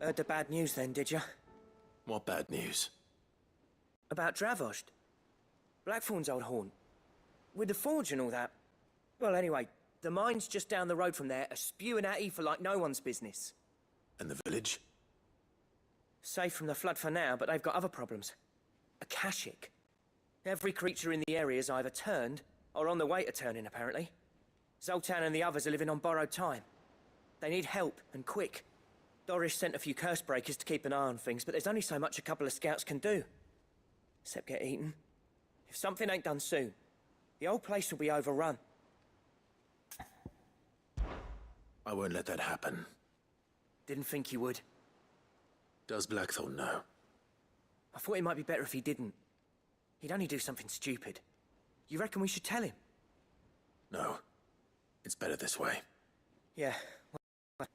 Heard the bad news then, did you? What bad news? About Dravost. Blackthorn's old haunt. With the forge and all that. Well, anyway, the mines just down the road from there are spewing out ether like no one's business. And the village? Safe from the flood for now, but they've got other problems. Akashic. Every creature in the area's either turned, or on the way to turning, apparently. Zoltan and the others are living on borrowed time. They need help, and quick. Doris sent a few curse breakers to keep an eye on things, but there's only so much a couple of scouts can do. Except get eaten. If something ain't done soon, the whole place will be overrun. I won't let that happen. Didn't think you would. Does Blackthorn know? I thought it might be better if he didn't. He'd only do something stupid. You reckon we should tell him? No. It's better this way. Yeah. Well,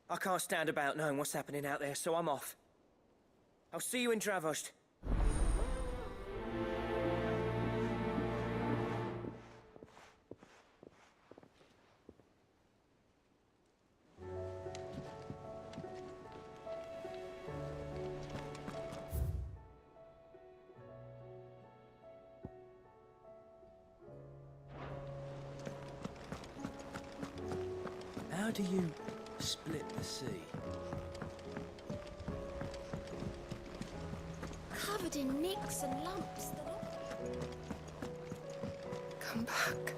I can't stand about knowing what's happening out there, so I'm off. I'll see you in Dravost. How do you split the sea? Covered in nicks and lumps. Come back.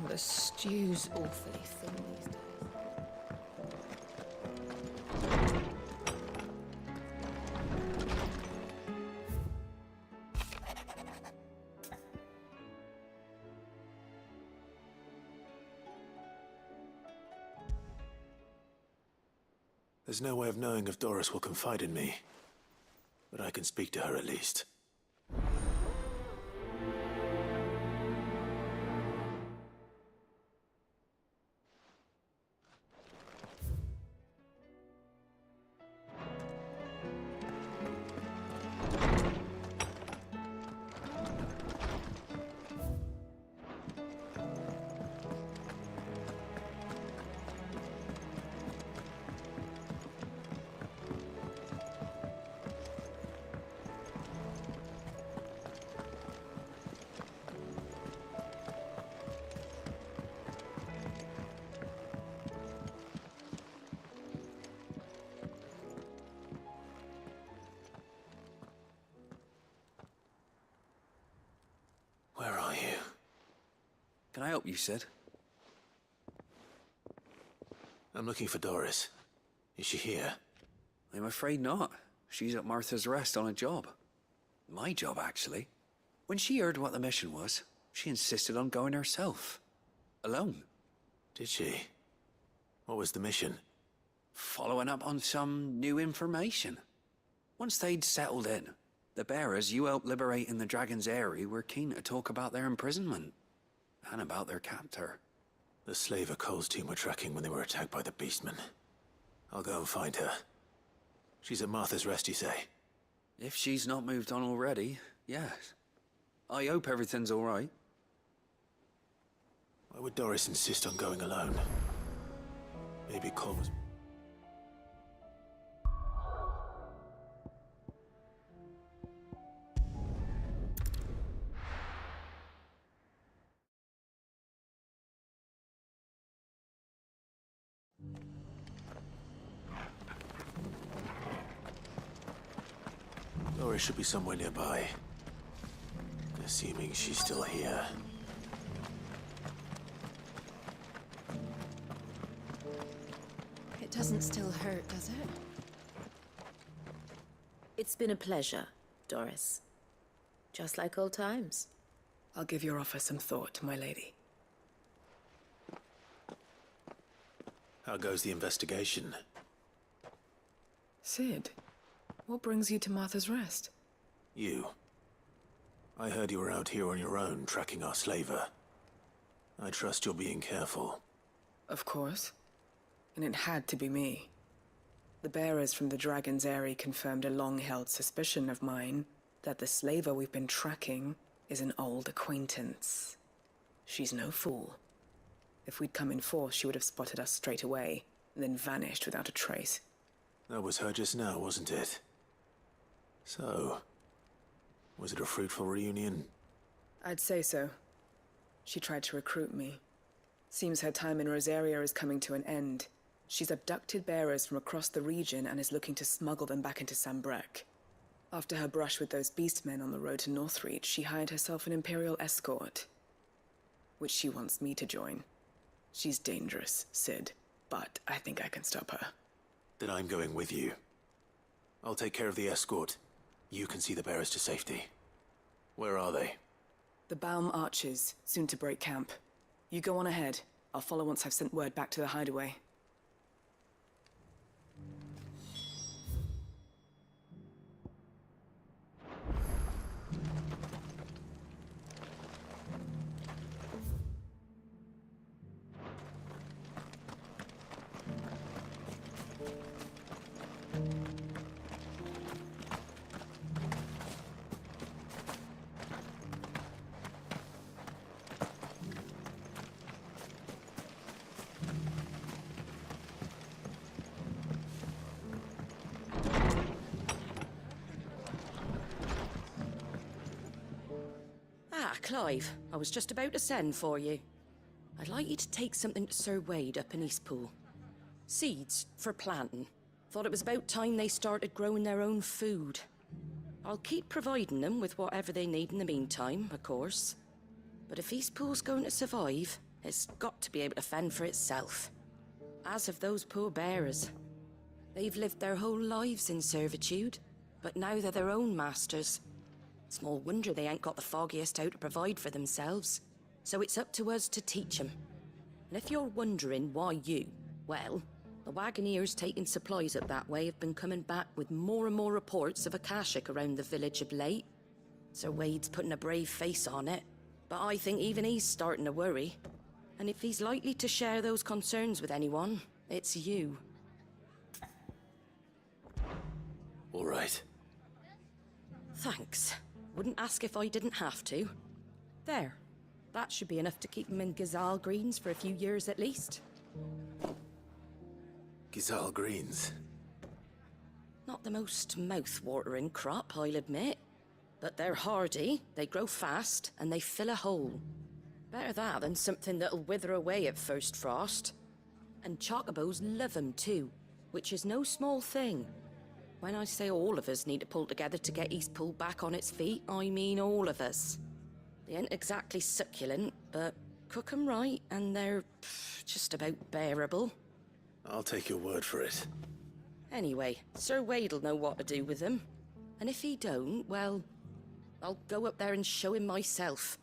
The stew's awfully thin these days. There's no way of knowing if Doris will confide in me. But I can speak to her at least. Where are you? Can I help you, Sid? I'm looking for Doris. Is she here? I'm afraid not. She's at Martha's Rest on a job. My job, actually. When she heard what the mission was, she insisted on going herself. Alone. Did she? What was the mission? Following up on some new information. Once they'd settled in, the bearers you helped liberate in the Dragon's Eyrie were keen to talk about their imprisonment. And about their captor. The slaver Cole's team were tracking when they were attacked by the Beastmen. I'll go and find her. She's at Martha's Rest, you say? If she's not moved on already, yes. I hope everything's all right. Why would Doris insist on going alone? Maybe Cole was... Doris should be somewhere nearby. Assuming she's still here. Doesn't still hurt, does it? It's been a pleasure, Doris. Just like old times. I'll give your offer some thought, my lady. How goes the investigation? Sid, what brings you to Martha's Rest? You. I heard you were out here on your own, tracking our slaver. I trust you're being careful. Of course. And it had to be me. The bearers from the Dragon's Eyrie confirmed a long-held suspicion of mine that the slaver we've been tracking is an old acquaintance. She's no fool. If we'd come in force, she would have spotted us straight away, and then vanished without a trace. That was her just now, wasn't it? So, was it a fruitful reunion? I'd say so. She tried to recruit me. Seems her time in Rosaria is coming to an end. She's abducted bearers from across the region and is looking to smuggle them back into Sambrec. After her brush with those beastmen on the road to Northreach, she hired herself an Imperial escort, which she wants me to join. She's dangerous, Sid, but I think I can stop her. Then I'm going with you. I'll take care of the escort. You can see the bearers to safety. Where are they? The Baum Archers, soon to break camp. You go on ahead. I'll follow once I've sent word back to the hideaway. Ah, Clive, I was just about to send for you. I'd like you to take something to Sir Wade up in Eastpool. Seeds for planting. Thought it was about time they started growing their own food. I'll keep providing them with whatever they need in the meantime, of course. But if Eastpool's going to survive, it's got to be able to fend for itself. As of those poor bearers. They've lived their whole lives in servitude, but now they're their own masters. Small wonder they ain't got the foggiest how to provide for themselves. So it's up to us to teach them. And if you're wondering why you, well, the Wagoneers taking supplies up that way have been coming back with more and more reports of Akashic around the village of late. Sir Wade's putting a brave face on it, but I think even he's starting to worry. And if he's likely to share those concerns with anyone, it's you. All right. Thanks. Wouldn't ask if I didn't have to. There. That should be enough to keep them in Gazal Greens for a few years at least. Gizal Greens. Not the most mouth-watering crop, I'll admit. But they're hardy, they grow fast, and they fill a hole. Better that than something that'll wither away at first frost. And chocobos love 'em too, which is no small thing. When I say all of us need to pull together to get Eastpool back on its feet, I mean all of us. They ain't exactly succulent, but cook 'em right, and they're just about bearable. I'll take your word for it. Anyway, Sir Wade'll know what to do with them. And if he don't, well, I'll go up there and show him myself.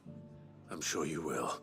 I'm sure you will.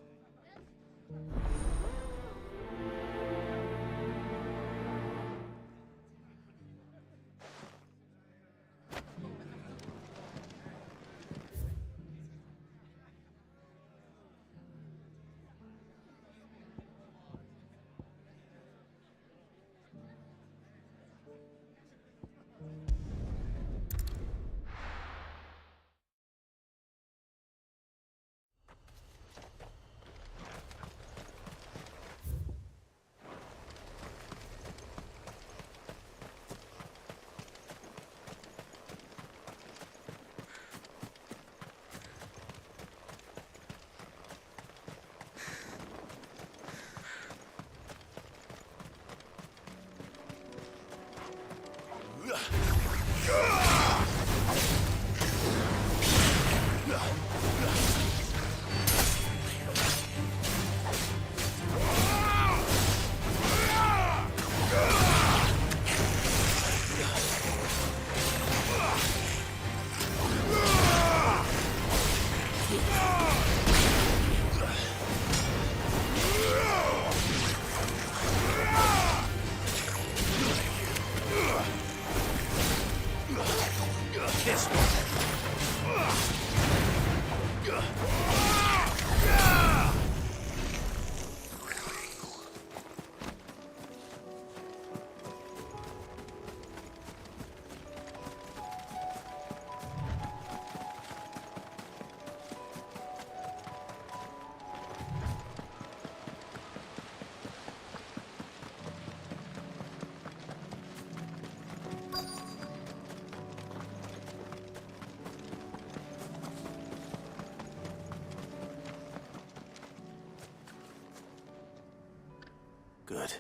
Good.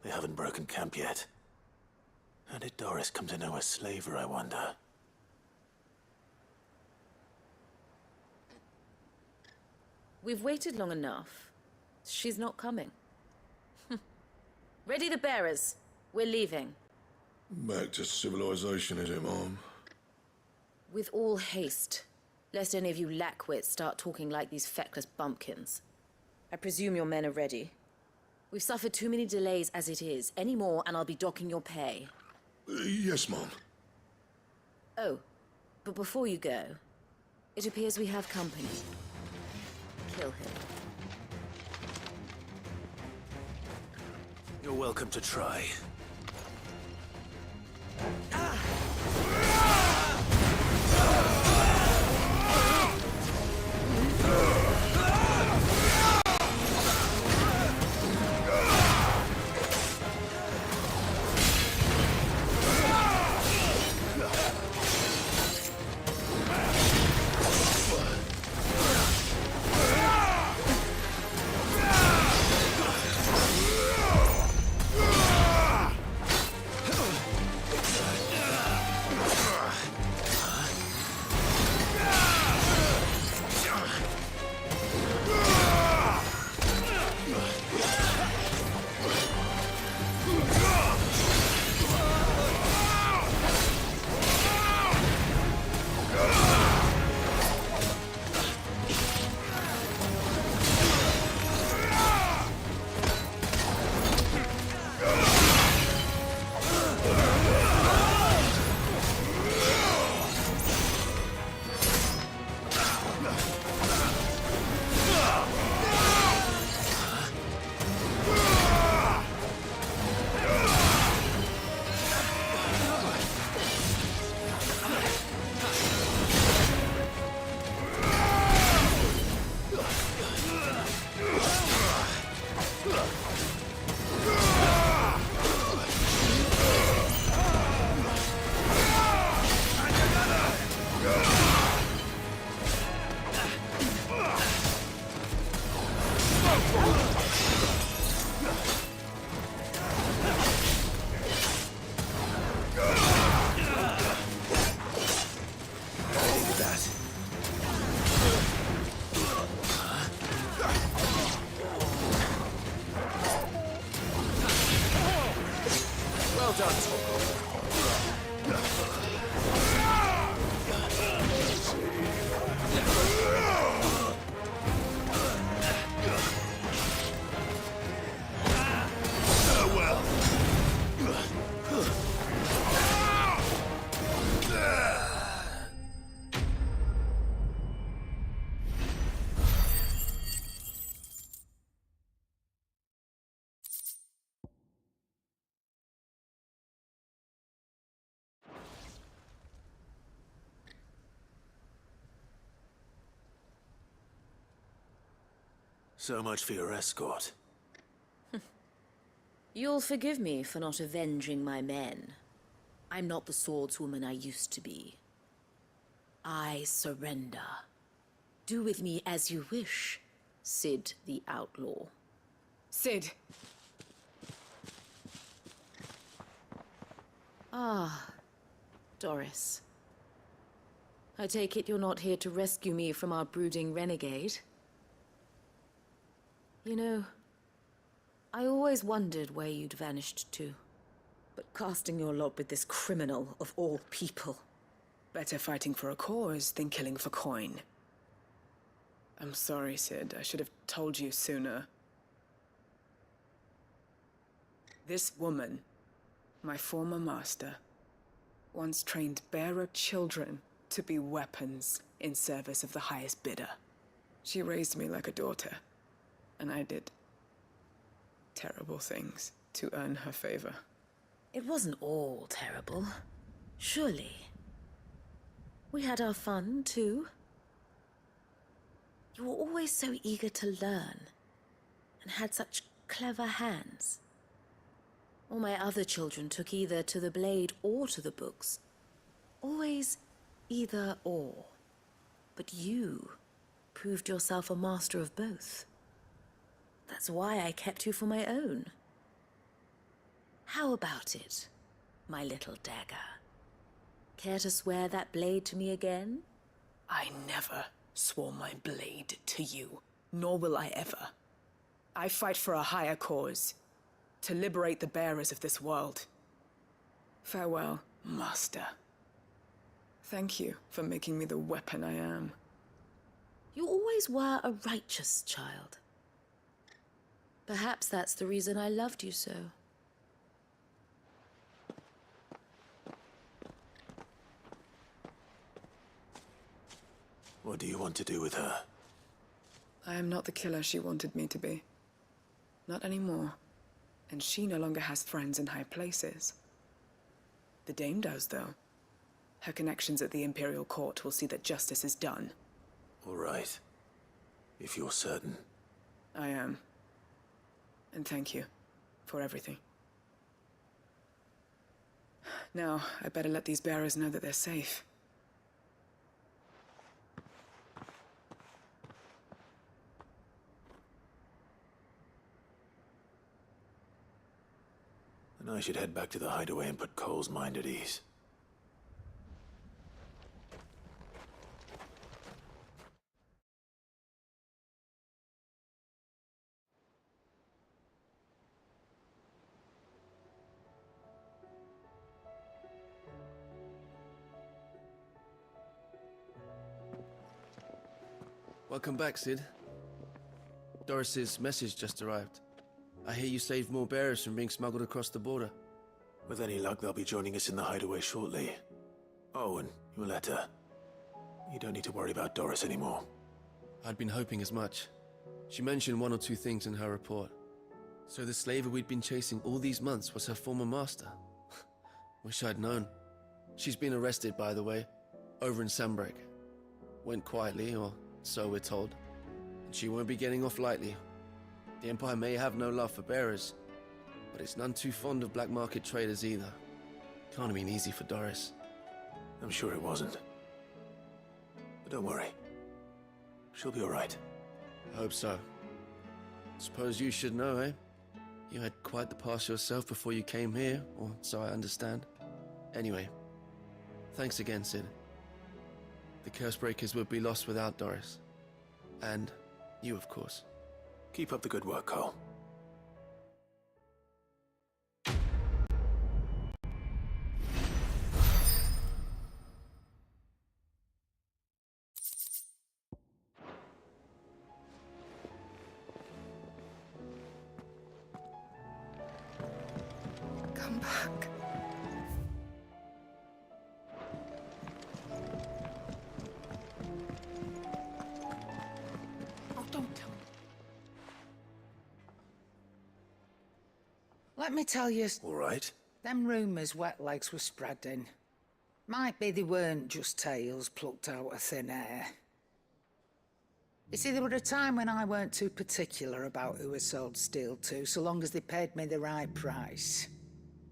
They haven't broken camp yet. How did Doris come to know a slaver, I wonder? We've waited long enough. She's not coming. Ready the bearers. We're leaving. Back to civilization, is it, Mom? With all haste, lest any of you lackwits start talking like these feckless bumpkins. I presume your men are ready. We've suffered too many delays as it is. Any more, and I'll be docking your pay. Yes, Mom. Oh, but before you go, it appears we have company. Kill him. You're welcome to try. Well done, So much for your escort. You'll forgive me for not avenging my men. I'm not the swordswoman I used to be. I surrender. Do with me as you wish, Sid the Outlaw. Sid! Ah, Doris. I take it you're not here to rescue me from our brooding renegade? You know, I always wondered where you'd vanished to. But casting your lot with this criminal of all people. Better fighting for a cause than killing for coin. I'm sorry, Sid. I should have told you sooner. This woman, my former master, once trained bearer children to be weapons in service of the highest bidder. She raised me like a daughter, and I did terrible things to earn her favor. It wasn't all terrible, surely. We had our fun, too. You were always so eager to learn, and had such clever hands. All my other children took either to the blade or to the books. Always either or. But you proved yourself a master of both. That's why I kept you for my own. How about it, my little dagger? Care to swear that blade to me again? I never swore my blade to you, nor will I ever. I fight for a higher cause, to liberate the bearers of this world. Farewell, Master. Thank you for making me the weapon I am. You always were a righteous child. Perhaps that's the reason I loved you so. What do you want to do with her? I am not the killer she wanted me to be. Not anymore. And she no longer has friends in high places. The Dame does, though. Her connections at the Imperial Court will see that justice is done. All right. If you're certain. I am. And thank you for everything. Now, I better let these bearers know that they're safe. And I should head back to the hideaway and put Cole's mind at ease. Welcome back, Sid. Doris's message just arrived. I hear you saved more bearers from being smuggled across the border. With any luck, they'll be joining us in the hideaway shortly. Oh, and your letter. You don't need to worry about Doris anymore. I'd been hoping as much. She mentioned one or two things in her report. So the slaver we'd been chasing all these months was her former master. Wish I'd known. She's been arrested, by the way, over in Sandbreak. Went quietly, or so we're told. And she won't be getting off lightly. The Empire may have no love for bearers, but it's none too fond of black market traders either. Can't have been easy for Doris. I'm sure it wasn't. But don't worry. She'll be all right. I hope so. Suppose you should know, eh? You had quite the past yourself before you came here, or so I understand. Anyway, thanks again, Sid. The Cursebreakers would be lost without Doris. And you, of course. Keep up the good work, Cole. Come back. Oh, don't tell me. Let me tell you, All right? them rumours Wetlegs were spreading. Might be they weren't just tales plucked out of thin air. You see, there were a time when I weren't too particular about who I sold steel to, so long as they paid me the right price.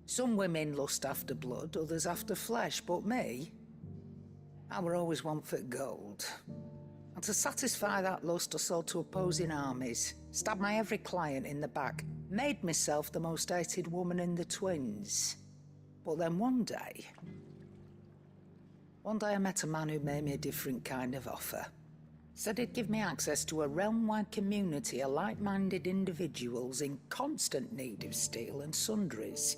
Some women lust after blood, others after flesh, but me, I were always one for gold. And to satisfy that lust, I sold to opposing armies, stabbed my every client in the back, made myself the most hated woman in the twins. But then one day I met a man who made me a different kind of offer. Said he'd give me access to a realm-wide community of like-minded individuals in constant need of steel and sundries.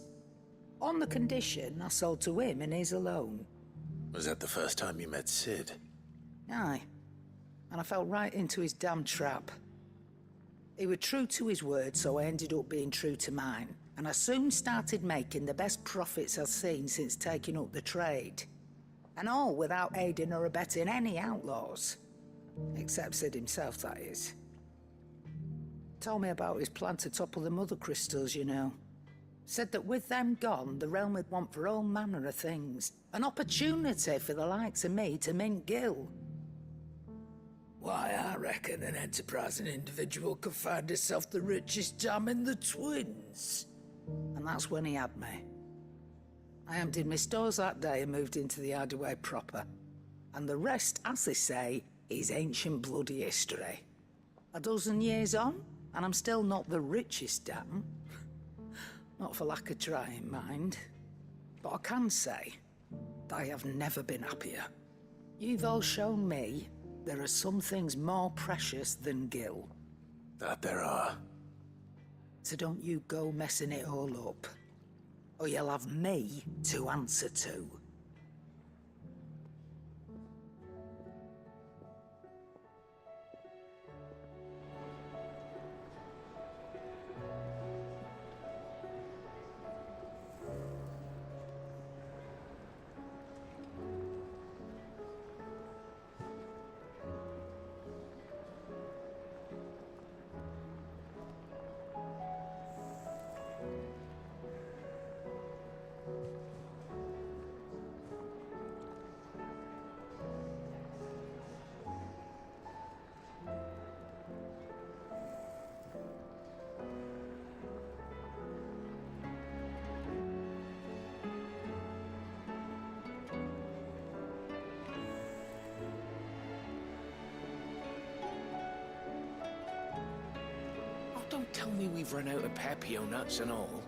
On the condition I sold to him and his alone. Was that the first time you met Sid? Aye. And I fell right into his damn trap. He was true to his word, so I ended up being true to mine. And I soon started making the best profits I've seen since taking up the trade. And all without aiding or abetting any outlaws. Except Sid himself, that is. Told me about his plan to topple the mother crystals, you know. Said that with them gone, the realm would want for all manner of things. An opportunity for the likes of me to mint gil. Why, I reckon an enterprising individual could find himself the richest gem in the twins. And that's when he had me. I emptied my stores that day and moved into the hideaway proper. And the rest, as they say, is ancient bloody history. A dozen years on, And I'm still not the richest dam. Not for lack of trying, mind. But I can say that I have never been happier. You've all shown me there are some things more precious than Gil. That there are. So don't you go messing it all up. Or you'll have me to answer to. Oh, don't tell me we've run out of Papio nuts and all.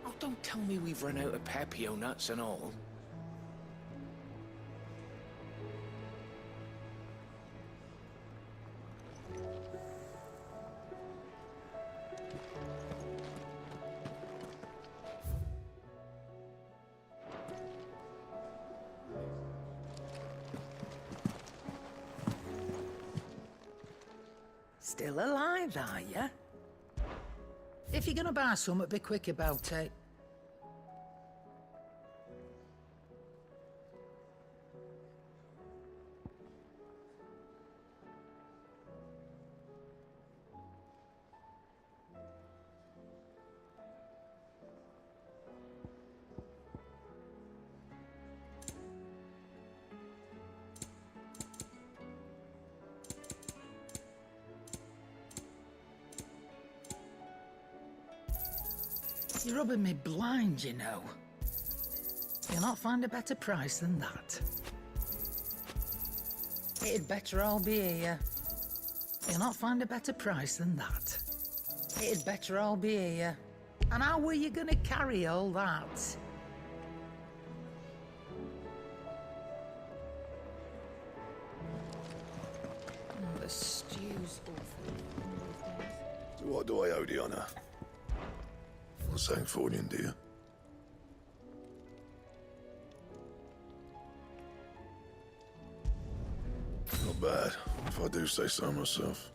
Oh, don't tell me we've run out of Papio nuts and all. Still alive, are ya? If you're gonna buy some, be quick about it. You're rubbing me blind, you know. You'll not find a better price than that. It'd better all be here. You'll not find a better price than that. It'd better all be here. And how were you gonna carry all that? Oh, the stew's awful. So what do I owe the honour? Not saying fortune, do you? Not bad, if I do say so myself.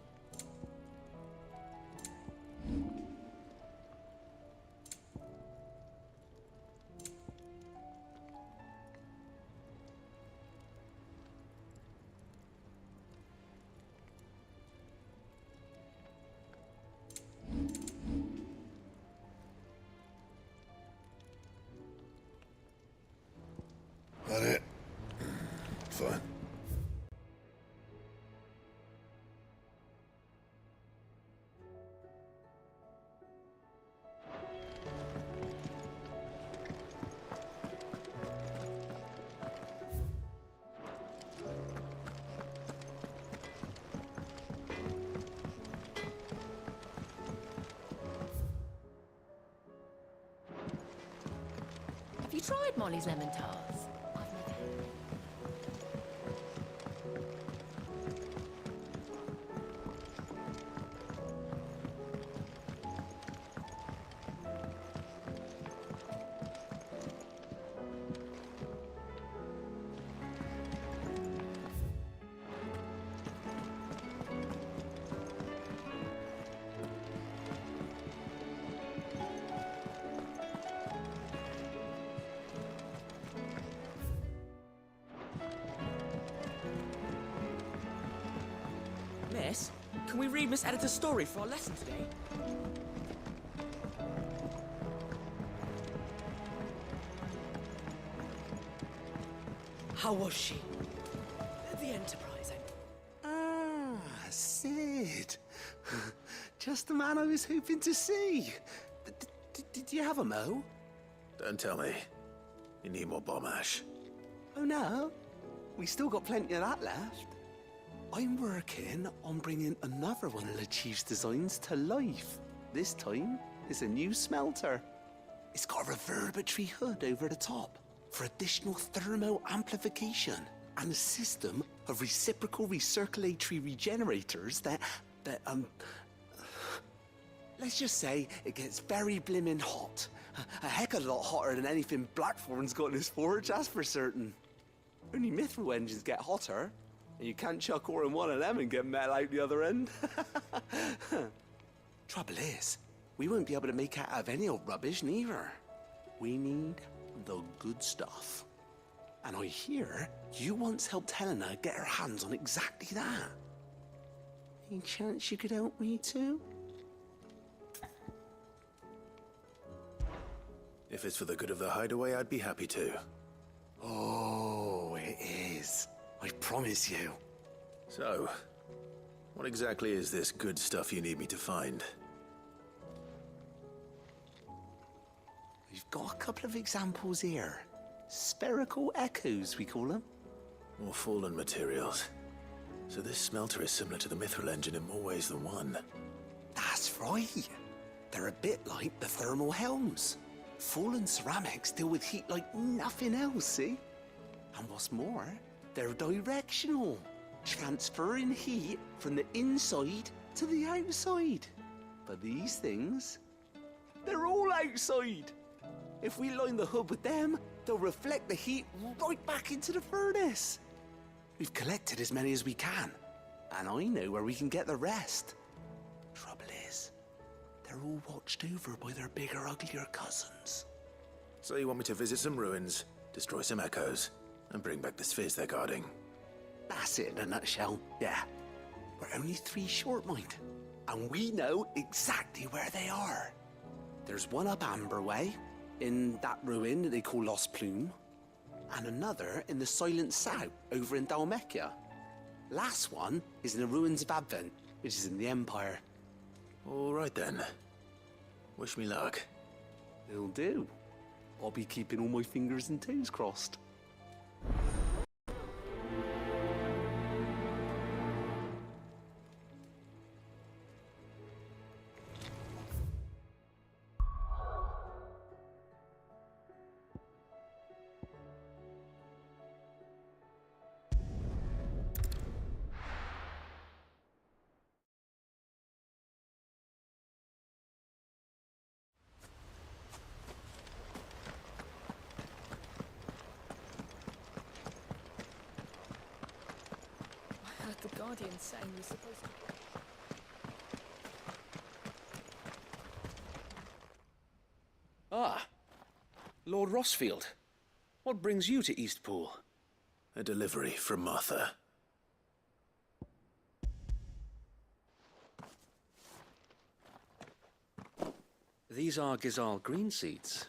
That it? Fine. Have you tried Molly's lemon tarts? Miss, can we read Miss Editor's story for our lesson today? How was she? The Enterprise, Ah, Sid. Just the man I was hoping to see. Did you have a mo? Don't tell me. You need more bomb ash. Oh no, we still got plenty of that left. I'm working on bringing another one of the Chief's designs to life. This time, it's a new smelter. It's got a reverberatory hood over the top for additional thermo amplification and a system of reciprocal recirculatory regenerators that let's just say it gets very blimmin' hot. A heck of a lot hotter than anything Blackthorn's got in his forge, that's for certain. Only mithril engines get hotter, and you can't chuck ore in one of them and get metal out the other end. Trouble is, we won't be able to make it out of any old rubbish neither. We need the good stuff. And I hear you once helped Helena get her hands on exactly that. Any chance you could help me too? If it's for the good of the hideaway, I'd be happy to. Oh, it is. I promise you. So, what exactly is this good stuff you need me to find? We've got a couple of examples here. Spherical echoes, we call them. More fallen materials. So this smelter is similar to the mithril engine in more ways than one. That's right. They're a bit like the thermal helms. Fallen ceramics deal with heat like nothing else, see? And what's more, they're directional, transferring heat from the inside to the outside. But these things, they're all outside. If we line the hood with them, they'll reflect the heat right back into the furnace. We've collected as many as we can, and I know where we can get the rest. Trouble is, they're all watched over by their bigger, uglier cousins. So you want me to visit some ruins, destroy some echoes, and bring back the spheres they're guarding? That's it in a nutshell, yeah. We're only 3 short, mind, and we know exactly where they are. There's one up Amber Way, in that ruin that they call Lost Plume, and another in the Silent South, over in Dalmekia. Last one is in the ruins of Advent, which is in the Empire. All right then. Wish me luck. It'll do. I'll be keeping all my fingers and toes crossed. I heard the Guardian saying we're supposed to... Ah, Lord Rossfield. What brings you to Eastpool? A delivery from Martha. These are Gizal green seeds.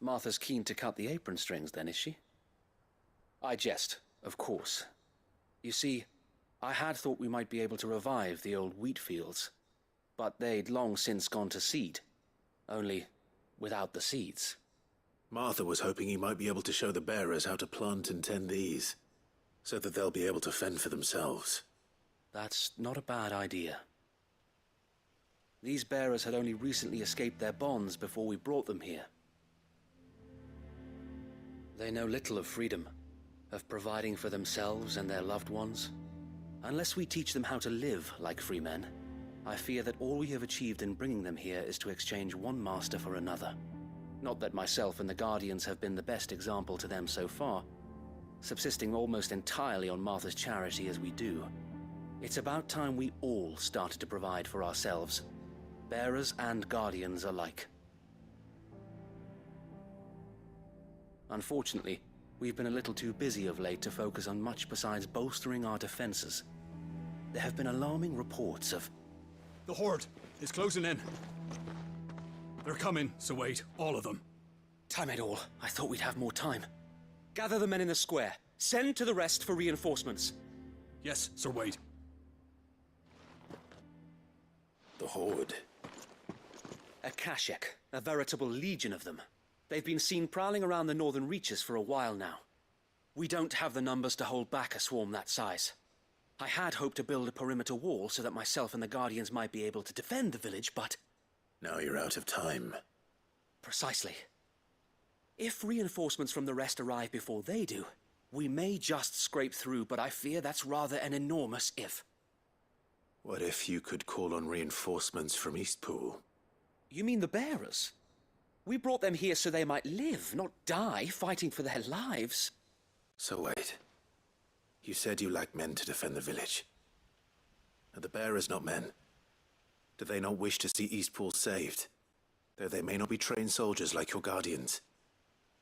Martha's keen to cut the apron strings, then, is she? I jest, of course. You see, I had thought we might be able to revive the old wheat fields, but they'd long since gone to seed. Only without the seeds. Martha was hoping he might be able to show the bearers how to plant and tend these, so that they'll be able to fend for themselves. That's not a bad idea. These bearers had only recently escaped their bonds before we brought them here. They know little of freedom, of providing for themselves and their loved ones. Unless we teach them how to live like free men, I fear that all we have achieved in bringing them here is to exchange one master for another. Not that myself and the Guardians have been the best example to them so far, subsisting almost entirely on Martha's charity as we do. It's about time we all started to provide for ourselves, bearers and Guardians alike. Unfortunately, we've been a little too busy of late to focus on much besides bolstering our defenses. There have been alarming reports of... The Horde is closing in. They're coming, so wait, all of them. Damn it all, I thought we'd have more time. Gather the men in the square. Send to the rest for reinforcements. Yes, Sir Wade. The Horde. A Kashek, a veritable legion of them. They've been seen prowling around the northern reaches for a while now. We don't have the numbers to hold back a swarm that size. I had hoped to build a perimeter wall so that myself and the Guardians might be able to defend the village, but... Now you're out of time. Precisely. If reinforcements from the rest arrive before they do, we may just scrape through, but I fear that's rather an enormous if. What if you could call on reinforcements from Eastpool? You mean the bearers? We brought them here so they might live, not die, fighting for their lives. So wait. You said you lacked men to defend the village. Are the bearers not men? Do they not wish to see Eastpool saved? Though they may not be trained soldiers like your Guardians.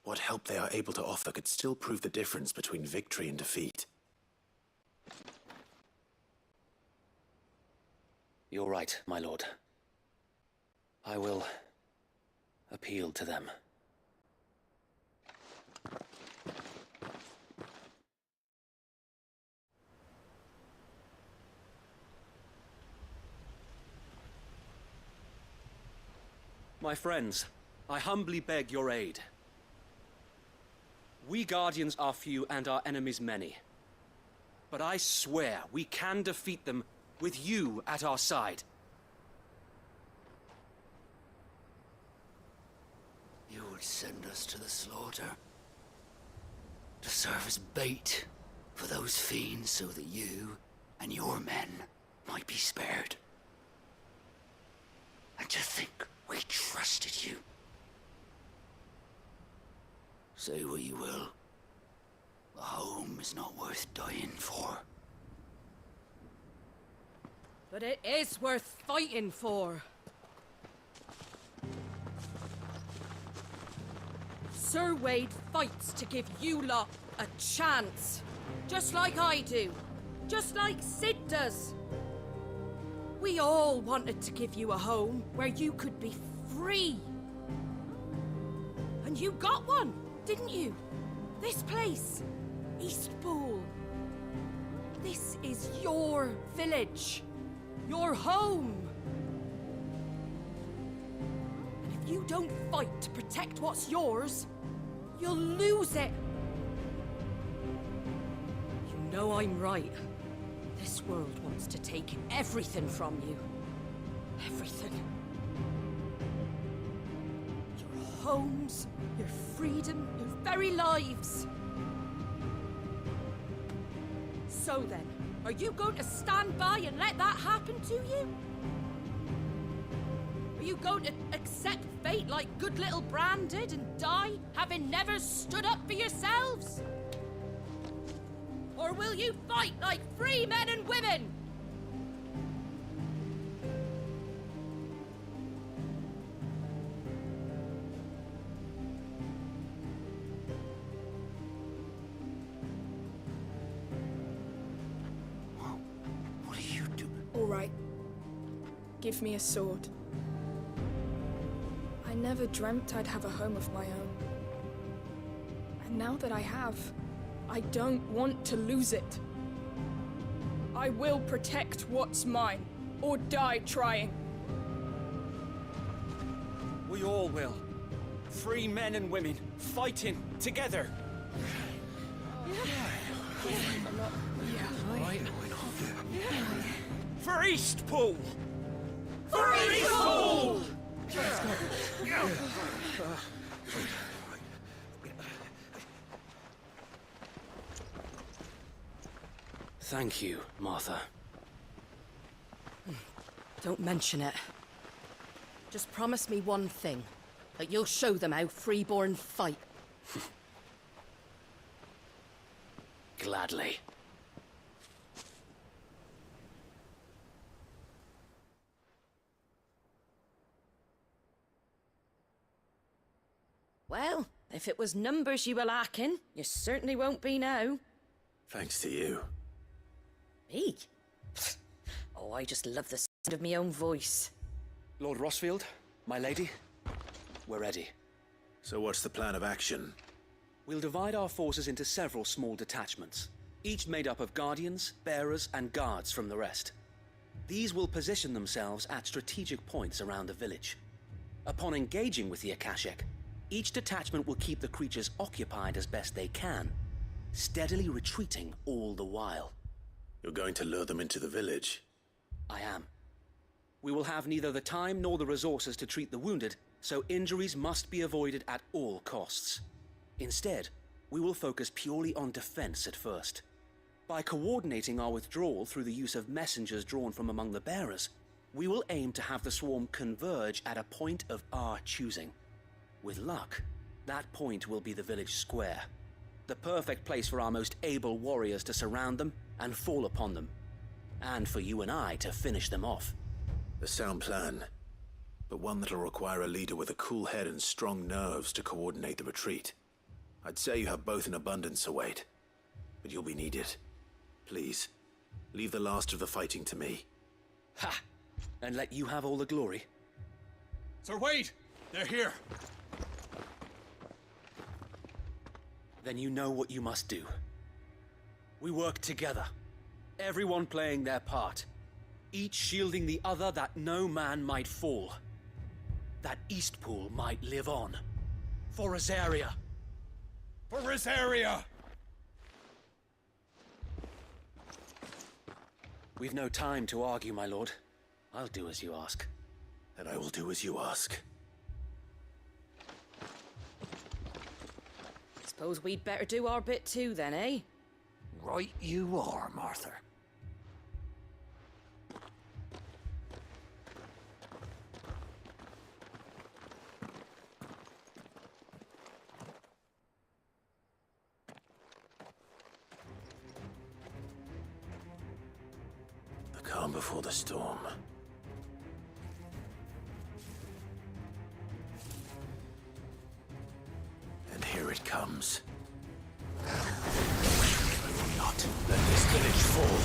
What help they are able to offer could still prove the difference between victory and defeat. You're right, my lord. I will appeal to them. My friends, I humbly beg your aid. We Guardians are few and our enemies many. But I swear we can defeat them with you at our side. You would send us to the slaughter, to serve as bait for those fiends so that you and your men might be spared. And to think we trusted you. Say what you will, a home is not worth dying for. But it is worth fighting for. Sir Wade fights to give you lot a chance. Just like I do. Just like Sid does. We all wanted to give you a home where you could be free. And you got one, didn't you? This place, Eastpool. This is your village. Your home. And if you don't fight to protect what's yours, you'll lose it. You know I'm right. This world wants to take everything from you. Everything. Your homes, your freedom, your very lives. So then, are you going to stand by and let that happen to you? Are you going to accept fate like good little Bran did and die, having never stood up for yourselves? Or will you fight like free men and women? What are you doing? All right. Give me a sword. I never dreamt I'd have a home of my own. And now that I have, I don't want to lose it. I will protect what's mine, or die trying. We all will. Free men and women, fighting together. For Eastpool! For Eastpool! Thank you, Martha. Don't mention it. Just promise me one thing. That you'll show them how freeborn fight. Gladly. Well, if it was numbers you were lacking, you certainly won't be now. Thanks to you. Me? Oh, I just love the sound of my own voice. Lord Rossfield, my lady, we're ready. So what's the plan of action? We'll divide our forces into several small detachments, each made up of guardians, bearers, and guards from the rest. These will position themselves at strategic points around the village. Upon engaging with the Akashic, each detachment will keep the creatures occupied as best they can, steadily retreating all the while. You're going to lure them into the village? I am. We will have neither the time nor the resources to treat the wounded, so injuries must be avoided at all costs. Instead, we will focus purely on defense at first. By coordinating our withdrawal through the use of messengers drawn from among the bearers, we will aim to have the swarm converge at a point of our choosing. With luck, that point will be the village square, the perfect place for our most able warriors to surround them and fall upon them, and for you and I to finish them off. A sound plan, but one that'll require a leader with a cool head and strong nerves to coordinate the retreat. I'd say you have both in abundance, Wade, but you'll be needed. Please, leave the last of the fighting to me. Ha! And let you have all the glory. Sir Wade! They're here! Then you know what you must do. We work together, everyone playing their part, each shielding the other that no man might fall, that Eastpool might live on. For Rosaria! For Rosaria! We've no time to argue, my lord. I'll do as you ask. And I will do as you ask. Suppose we'd better do our bit too then, eh? Right you are, Martha. The calm before the storm. And here it comes. I will not let this village fall.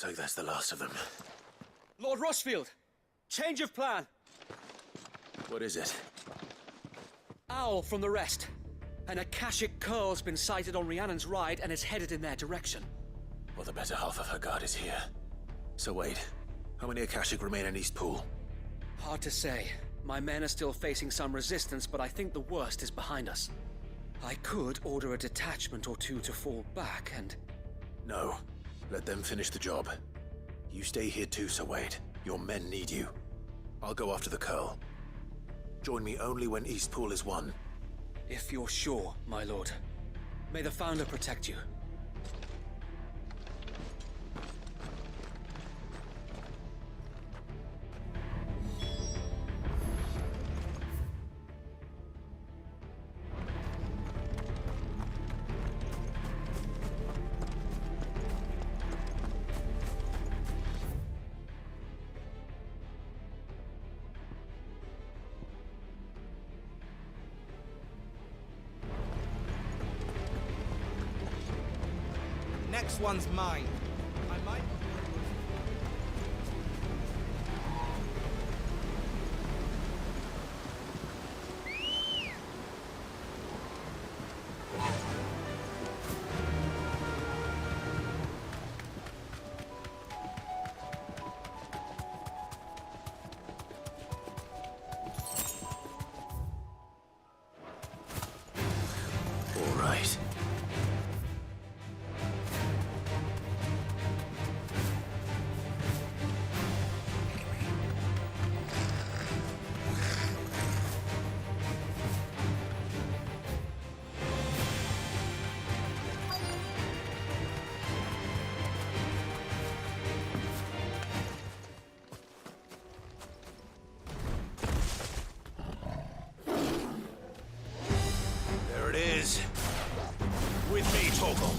Looks like that's the last of them. Lord Rossfield! Change of plan! What is it? Owl from the rest. An Akashic curl's been sighted on Rhiannon's ride and is headed in their direction. Well, the better half of her guard is here. So wait, how many Akashic remain in Eastpool? Hard to say. My men are still facing some resistance, but I think the worst is behind us. I could order a detachment or two to fall back and... No. Let them finish the job. You stay here too, Sir Wade. Your men need you. I'll go after the Curl. Join me only when Eastpool is won. If you're sure, my lord. May the Founder protect you. Next one's mine. I might... All right. There it is. With me, Torgal.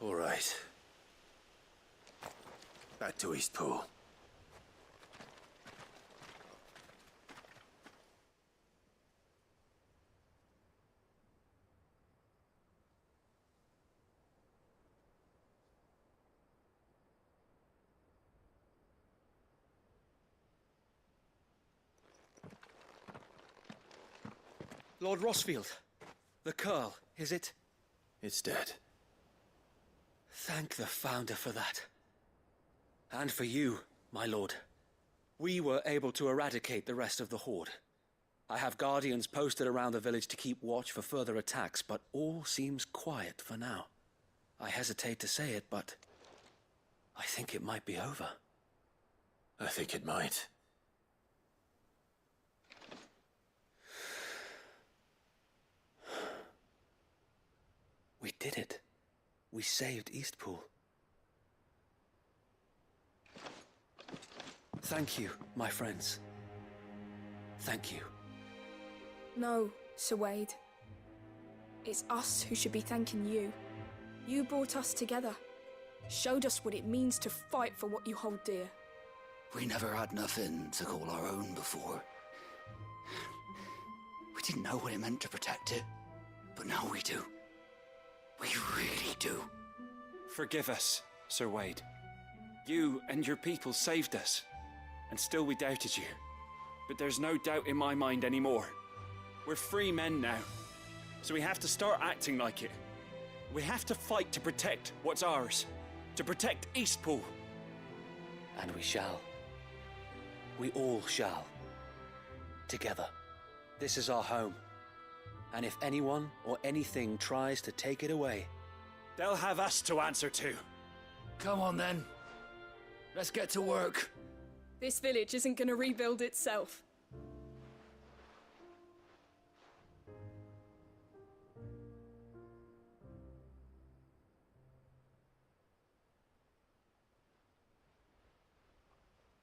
All right. Back to Eastpool. Lord Rossfield, the Curl, is it? It's dead. Thank the Founder for that. And for you, my lord. We were able to eradicate the rest of the Horde. I have guardians posted around the village to keep watch for further attacks, but all seems quiet for now. I hesitate to say it, but I think it might be over. I think it might. We did it. We saved Eastpool. Thank you, my friends. Thank you. No, Sir Wade. It's us who should be thanking you. You brought us together. Showed us what it means to fight for what you hold dear. We never had nothing to call our own before. We didn't know what it meant to protect it, but now we do. We really do. Forgive us, Sir Wade. You and your people saved us, and still we doubted you. But there's no doubt in my mind anymore. We're free men now, so we have to start acting like it. We have to fight to protect what's ours, to protect Eastpool. And we shall. We all shall. Together. This is our home. And if anyone or anything tries to take it away, they'll have us to answer to. Come on then. Let's get to work. This village isn't gonna rebuild itself.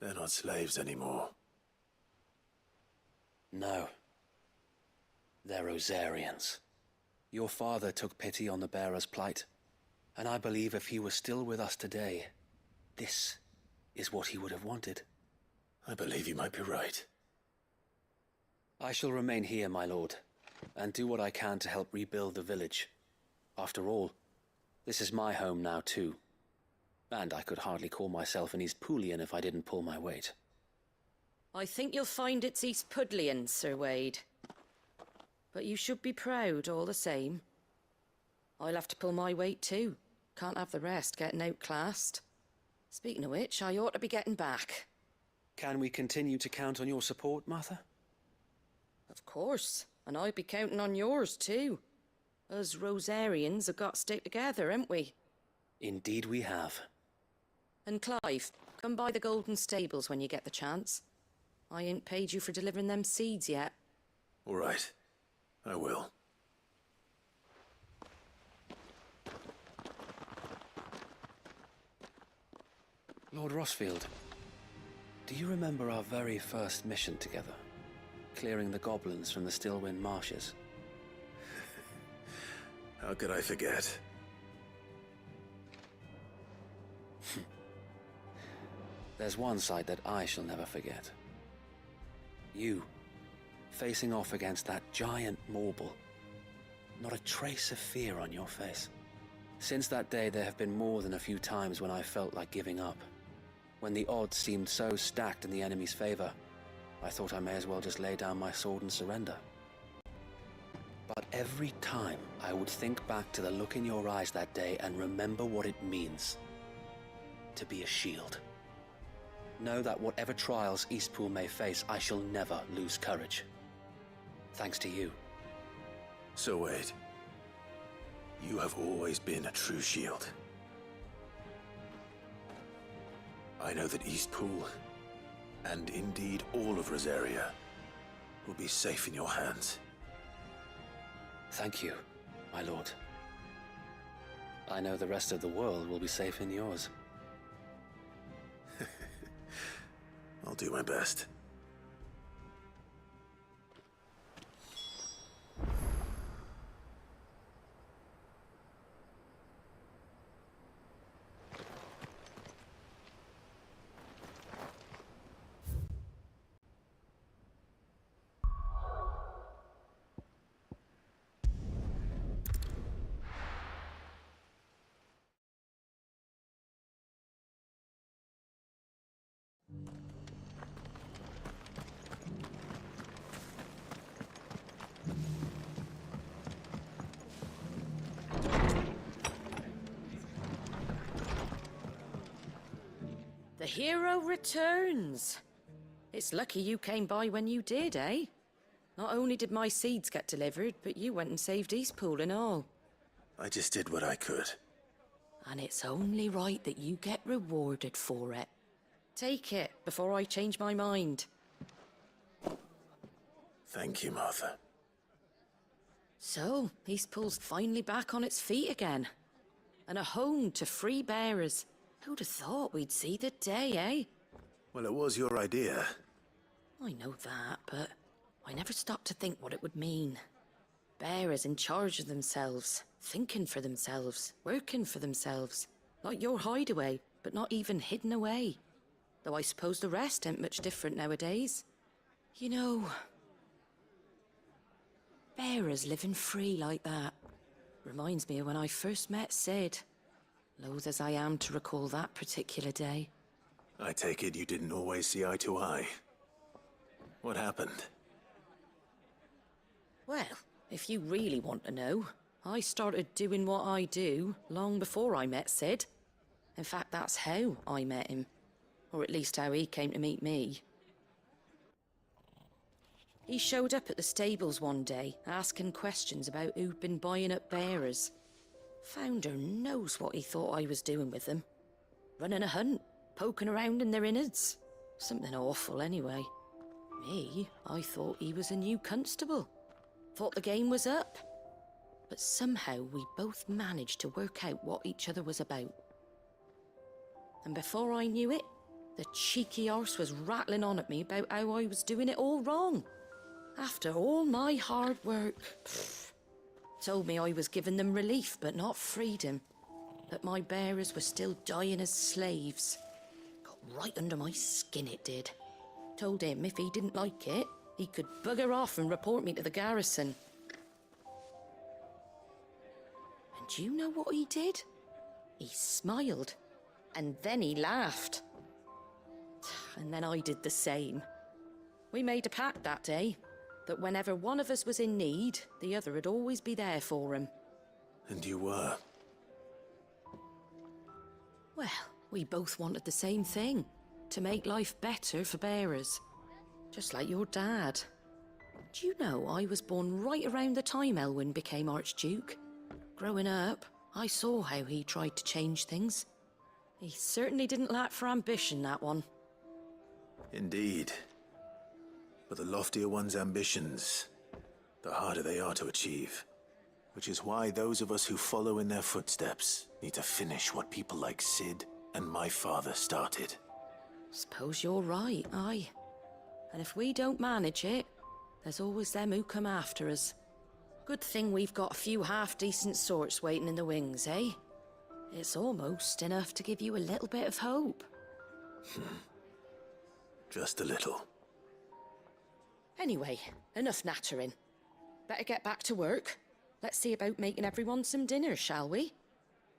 They're not slaves anymore. No. They're Rosarians. Your father took pity on the bearer's plight, and I believe if he was still with us today, this is what he would have wanted. I believe you might be right. I shall remain here, my lord, and do what I can to help rebuild the village. After all, this is my home now too, and I could hardly call myself an Eastpoolian if I didn't pull my weight. I think you'll find it's Eastpudlian, Sir Wade. But you should be proud all the same. I'll have to pull my weight too. Can't have the rest getting outclassed. Speaking of which, I ought to be getting back. Can we continue to count on your support, Martha? Of course, and I'd be counting on yours too. Us Rosarians have got to stick together, haven't we? Indeed we have. And Clive, come by the Golden Stables when you get the chance. I ain't paid you for delivering them seeds yet. All right. I will. Lord Rossfield, do you remember our very first mission together? Clearing the goblins from the Stillwind marshes? How could I forget? There's one sight that I shall never forget. You, facing off against that giant Morble. Not a trace of fear on your face. Since that day, there have been more than a few times when I felt like giving up. When the odds seemed so stacked in the enemy's favor, I thought I may as well just lay down my sword and surrender. But every time, I would think back to the look in your eyes that day and remember what it means to be a shield. Know that whatever trials Eastpool may face, I shall never lose courage. Thanks to you. So Wade, you have always been a true shield. I know that Eastpool, and indeed all of Rosaria, will be safe in your hands. Thank you, my lord. I know the rest of the world will be safe in yours. I'll do my best. The hero returns. It's lucky you came by when you did, eh? Not only did my seeds get delivered, but you went and saved Eastpool and all. I just did what I could. And it's only right that you get rewarded for it. Take it before I change my mind. Thank you, Martha. So, Eastpool's finally back on its feet again. And a home to free bearers. Who'd have thought we'd see the day, eh? Well, it was your idea. I know that, but I never stopped to think what it would mean. Bearers in charge of themselves, thinking for themselves, working for themselves. Like your hideaway, but not even hidden away. Though I suppose the rest ain't much different nowadays. You know, bearers living free like that reminds me of when I first met Sid. Loath as I am to recall that particular day. I take it you didn't always see eye to eye. What happened? Well, if you really want to know, I started doing what I do long before I met Sid. In fact, that's how I met him. Or at least how he came to meet me. He showed up at the stables one day, asking questions about who'd been buying up bearers. Founder knows what he thought I was doing with them. Running a hunt, poking around in their innards. Something awful anyway. Me, I thought he was a new constable. Thought the game was up. But somehow we both managed to work out what each other was about. And before I knew it, the cheeky arse was rattling on at me about how I was doing it all wrong. After all my hard work. Told me I was giving them relief, but not freedom. That my bearers were still dying as slaves. Got right under my skin, it did. Told him if he didn't like it, he could bugger off and report me to the garrison. And do you know what he did? He smiled. And then he laughed. And then I did the same. We made a pact that day, that whenever one of us was in need, the other would always be there for him. And you were? Well, we both wanted the same thing. To make life better for bearers. Just like your dad. Do you know I was born right around the time Elwyn became Archduke? Growing up, I saw how he tried to change things. He certainly didn't lack for ambition, that one. Indeed. But the loftier one's ambitions, the harder they are to achieve. Which is why those of us who follow in their footsteps need to finish what people like Sid and my father started. Suppose you're right, aye. And if we don't manage it, there's always them who come after us. Good thing we've got a few half-decent sorts waiting in the wings, eh? It's almost enough to give you a little bit of hope. Just a little. Anyway, enough nattering. Better get back to work. Let's see about making everyone some dinner, shall we?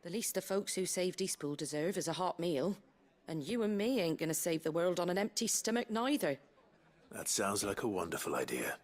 The least the folks who saved Eastpool deserve is a hot meal. And you and me ain't gonna save the world on an empty stomach neither. That sounds like a wonderful idea.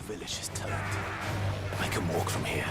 Village is turned. I can walk from here.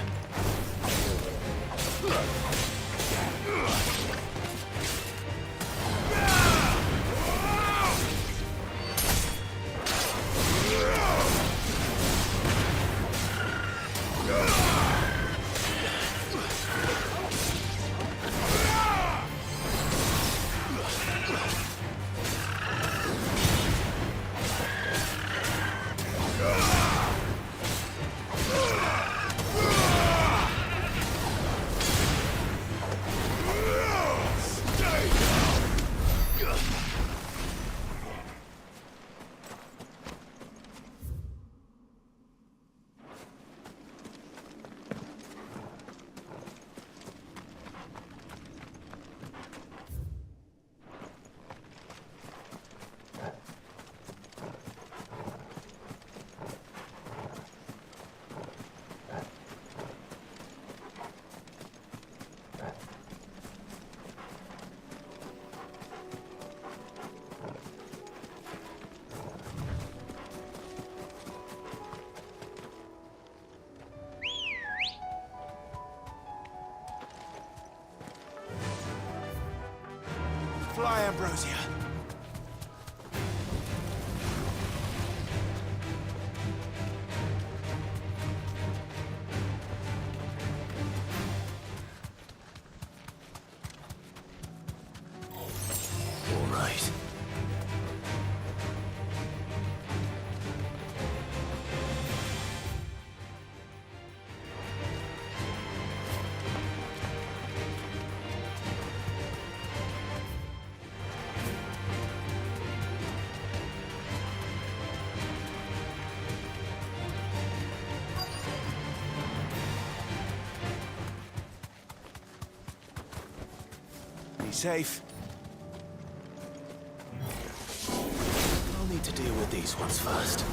fly, Ambrosia. All right. Be safe. I'll need to deal with these ones first.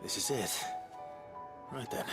This is it. Right then.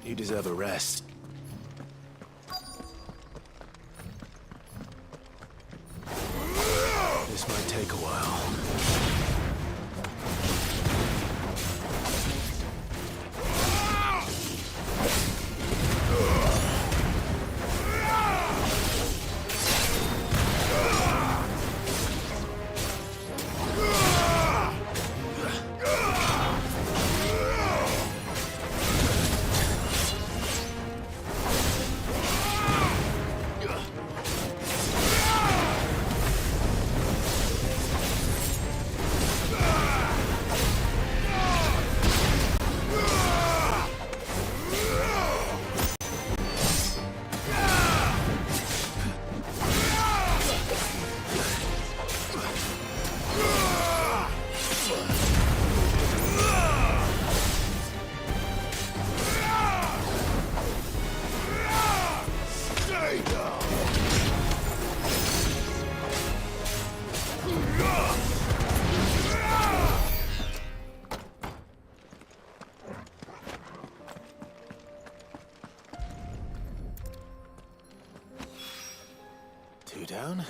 You deserve a rest. This might take a while. 2 down.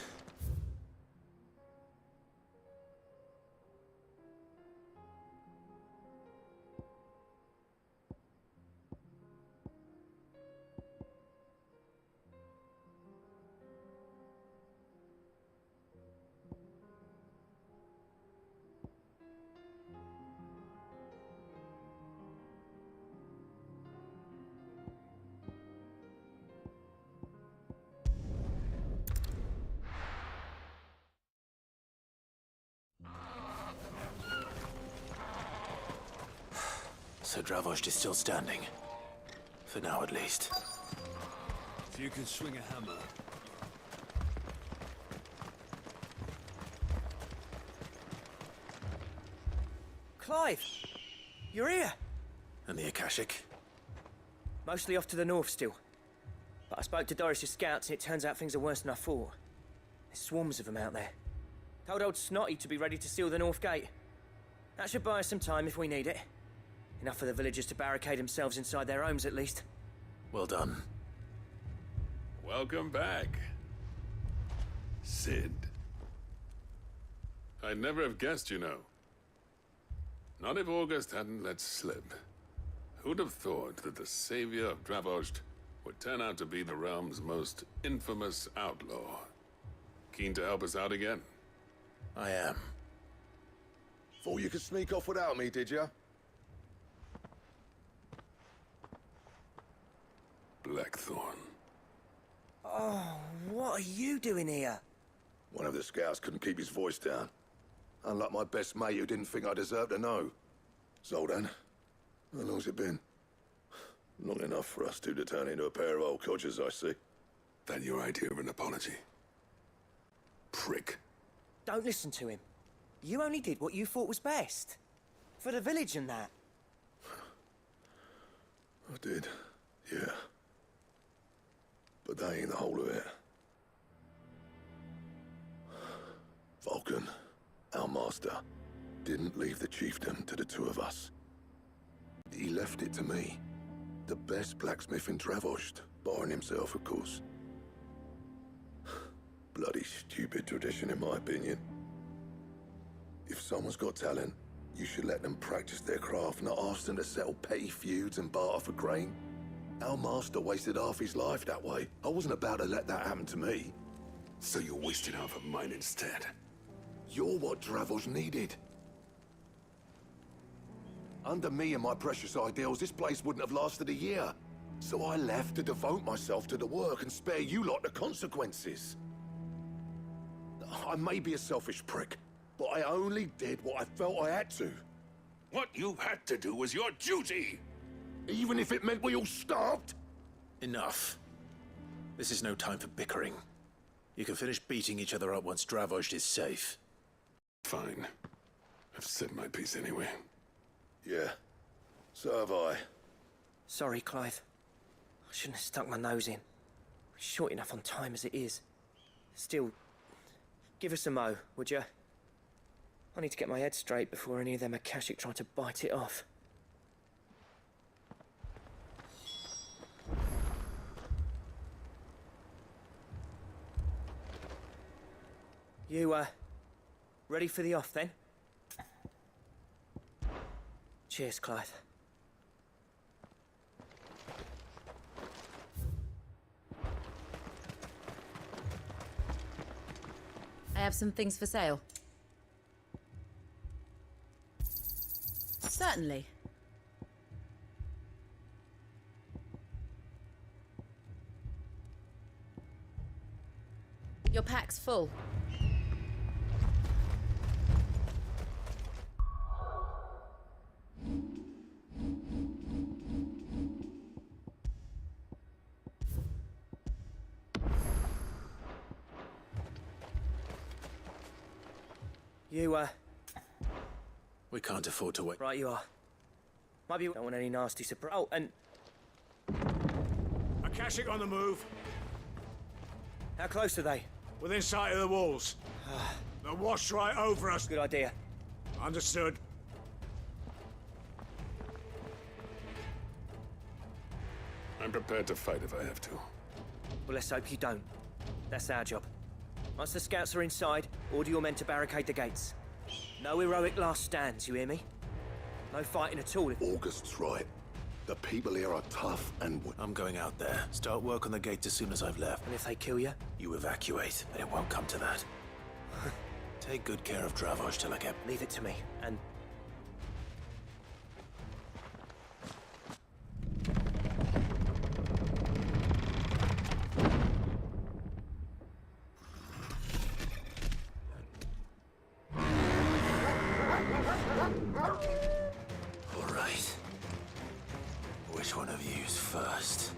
So Dravost is still standing. For now, at least. If you can swing a hammer. Clive! You're here! And the Akashic? Mostly off to the north still. But I spoke to Doris's scouts and it turns out things are worse than I thought. There's swarms of them out there. Told old Snotty to be ready to seal the north gate. That should buy us some time if we need it. Enough for the villagers to barricade themselves inside their homes, at least. Well done. Welcome back, Sid. I'd never have guessed, you know. Not if August hadn't let slip. Who'd have thought that the savior of Dravost would turn out to be the realm's most infamous outlaw? Keen to help us out again? I am. Thought you could sneak off without me, did ya? Blackthorn. Oh, what are you doing here? One of the scouts couldn't keep his voice down. Unlike my best mate who didn't think I deserved to know. Zoldan, how long's it been? Long enough for us two to turn into a pair of old codgers, I see. That your idea of an apology? Prick. Don't listen to him. You only did what you thought was best. For the village and that. I did, yeah. But that ain't the whole of it. Vulcan, our master, didn't leave the chiefdom to the two of us. He left it to me. The best blacksmith in Dravost, barring himself, of course. Bloody stupid tradition, in my opinion. If someone's got talent, you should let them practice their craft, not ask them to settle petty feuds and barter for grain. Our master wasted half his life that way. I wasn't about to let that happen to me. So you wasted half of mine instead? You're what Dravost needed. Under me and my precious ideals, this place wouldn't have lasted a year. So I left to devote myself to the work and spare you lot the consequences. I may be a selfish prick, but I only did what I felt I had to. What you had to do was your duty! Even if it meant we all starved? Enough. This is no time for bickering. You can finish beating each other up once Dravost is safe. Fine. I've said my piece anyway. Yeah. So have I. Sorry, Clive. I shouldn't have stuck my nose in. We're short enough on time as it is. Still, give us a mo, would you? I need to get my head straight before any of them Akashic try to bite it off. You, ready for the off, then? Cheers, Clive. I have some things for sale. Certainly. Your pack's full. You, We can't afford to wait. Right you are. Might be... Don't want any nasty surprise. Oh, and... Akashic on the move. How close are they? Within sight of the walls. They'll wash right over us. Good idea. Understood. I'm prepared to fight if I have to. Well, let's hope you don't. That's our job. Once the scouts are inside, order your men to barricade the gates. No heroic last stands, you hear me? No fighting at all if... August's right. The people here are tough and... I'm going out there. Start work on the gate as soon as I've left. And if they kill you? You evacuate, but it won't come to that. Take good care of Dravoj till I get... Leave it to me, and... All right. Which one of you's first?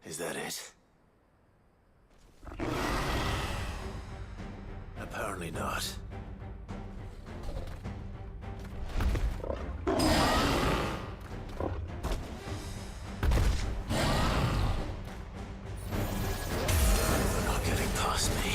Is that it? Apparently not. They're not getting past me.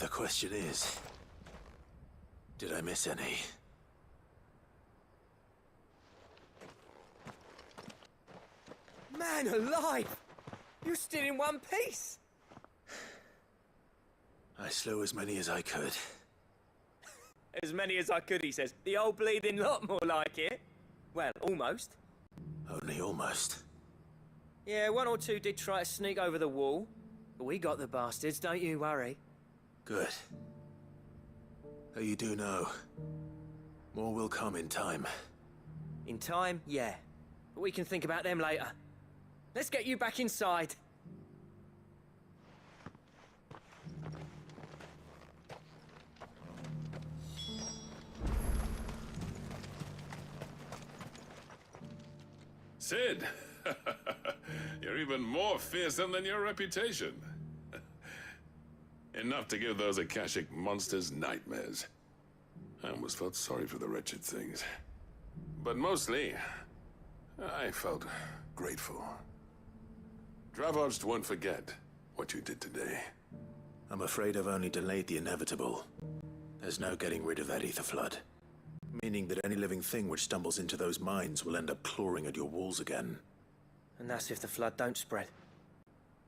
The question is, Did I miss any? Man alive! You're still in one piece! I slew as many as I could. As many as I could, he says. The old bleeding lot, more like it. Well, almost. Only almost. Yeah, one or two did try to sneak over the wall. But we got the bastards, don't you worry. Good. Though you do know, more will come in time. In time, yeah. But we can think about them later. Let's get you back inside. Sid! You're even more fearsome than your reputation. Enough to give those Akashic monsters nightmares. I almost felt sorry for the wretched things. But mostly, I felt grateful. Dravoged won't forget what you did today. I'm afraid I've only delayed the inevitable. There's no getting rid of that ether flood. Meaning that any living thing which stumbles into those mines will end up clawing at your walls again. And that's if the flood don't spread.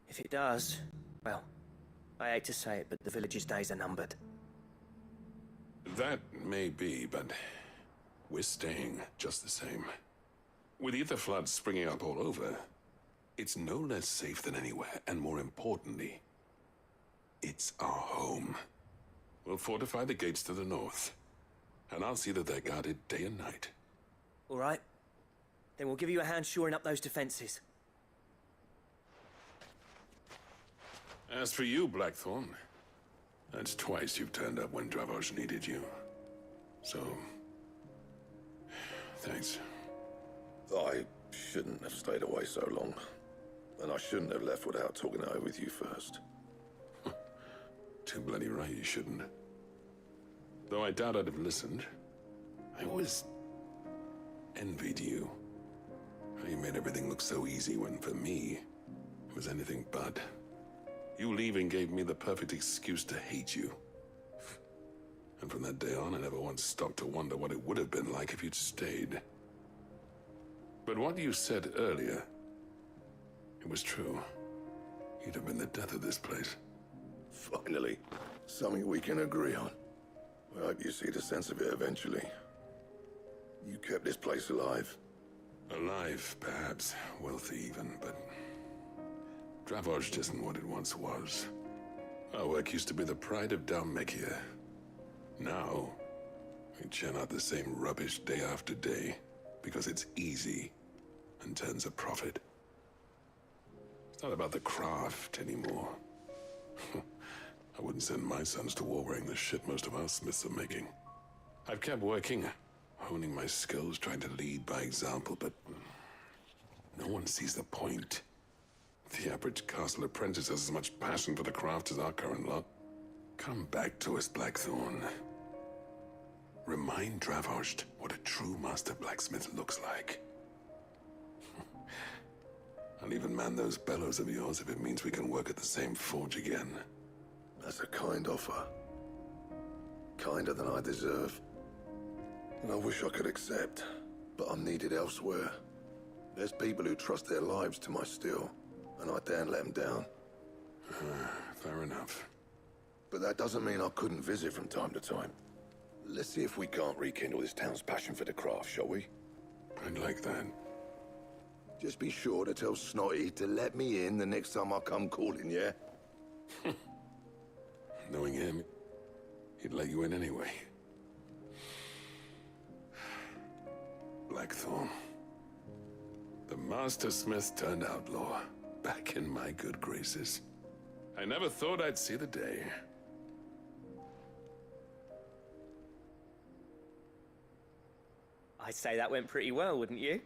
If it does, well, I hate to say it, but the village's days are numbered. That may be, but we're staying just the same. With ether floods springing up all over, it's no less safe than anywhere, and more importantly, it's our home. We'll fortify the gates to the north, and I'll see that they're guarded day and night. All right. Then we'll give you a hand shoring up those defenses. As for you, Blackthorn, that's twice you've turned up when Dravos needed you. So, thanks. I shouldn't have stayed away so long. And I shouldn't have left without talking it over with you first. Too bloody right you shouldn't. Though I doubt I'd have listened. I always envied you. How you made everything look so easy when, for me, it was anything but. You leaving gave me the perfect excuse to hate you. And from that day on, I never once stopped to wonder what it would have been like if you'd stayed. But what you said earlier, it was true. You'd have been the death of this place. Finally, something we can agree on. I hope you see the sense of it eventually. You kept this place alive. Alive, perhaps. Wealthy even, but Dravoj isn't what it once was. Our work used to be the pride of Dalmekia. Now, we churn out the same rubbish day after day because it's easy and turns a profit. It's not about the craft anymore. I wouldn't send my sons to war wearing the shit most of our smiths are making. I've kept working, honing my skills, trying to lead by example, but no one sees the point. The average castle apprentice has as much passion for the craft as our current lot. Come back to us, Blackthorn. Remind Dravosht what a true master blacksmith looks like. I'll even man those bellows of yours if it means we can work at the same forge again. That's a kind offer. Kinder than I deserve. And I wish I could accept, but I'm needed elsewhere. There's people who trust their lives to my steel, and I daren't let them down. Fair enough. But that doesn't mean I couldn't visit from time to time. Let's see if we can't rekindle this town's passion for the craft, shall we? I'd like that. Just be sure to tell Snotty to let me in the next time I come calling, yeah? Knowing him, he'd let you in anyway. Blackthorn. The Master Smith turned outlaw, back in my good graces. I never thought I'd see the day. I'd say that went pretty well, wouldn't you?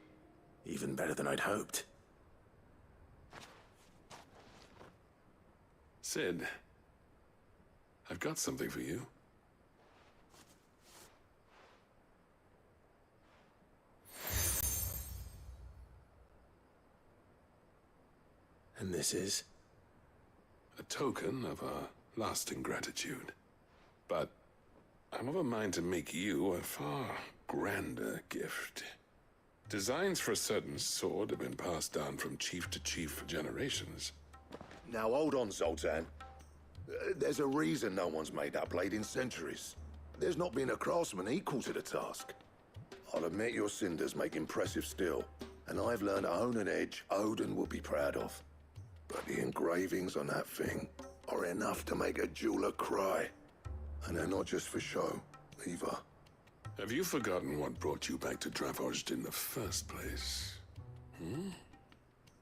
Even better than I'd hoped. Sid, I've got something for you. And this is? A token of our lasting gratitude. But I'm of a mind to make you a far grander gift. Designs for a certain sword have been passed down from chief to chief for generations. Now hold on, Zoltan. There's a reason no one's made that blade in centuries. There's not been a craftsman equal to the task. I'll admit your cinders make impressive steel, and I've learned to own an edge Odin will be proud of. But the engravings on that thing are enough to make a jeweler cry. And they're not just for show, either. Have you forgotten what brought you back to Dravozd in the first place?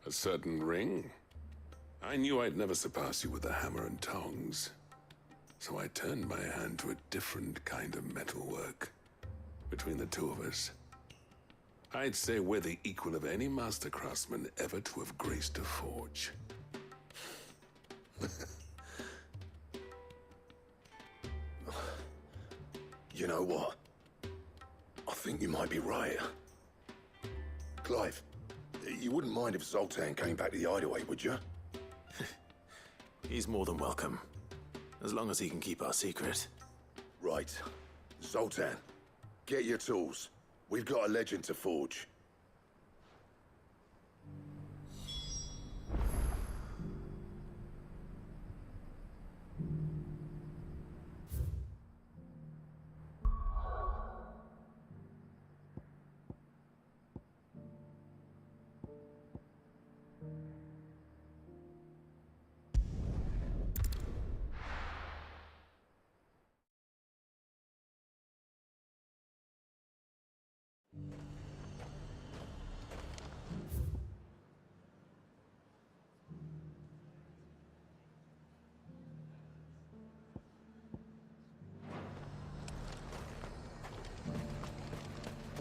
A certain ring? I knew I'd never surpass you with the hammer and tongs. So I turned my hand to a different kind of metalwork. Between the two of us, I'd say we're the equal of any master craftsman ever to have graced a forge. You know what? I think you might be right. Clive, you wouldn't mind if Zoltan came back to the Hideaway, would you? He's more than welcome. As long as he can keep our secret. Right. Zoltan, get your tools. We've got a legend to forge.